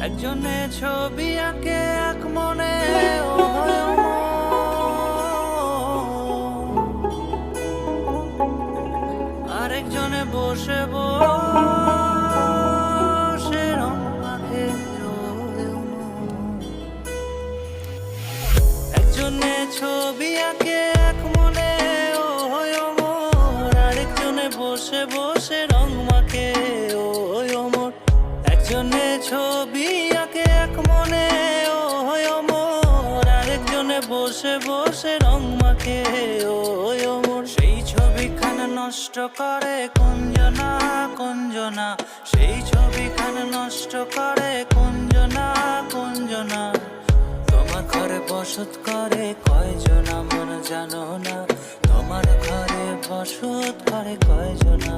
একজনে ছবি আঁকে এক মনে আরেকজনে বসে বসে রং মাখে একজনে ছবি আঁকে এক মনে আরেকজনে বসে বসে রং মাখে একজনে ছবি আঁকে এক মনে আরেকজনে বসে বসে রং মাখে সেই ছবিখানা নষ্ট করে কুঞ্জনা কুঞ্জনা সেই ছবিখানা নষ্ট করে কুঞ্জনা কুঞ্জনা তোমার ঘরে বসত করে কয়জনা মন জানো না তোমার ঘরে বসত করে কয়জনা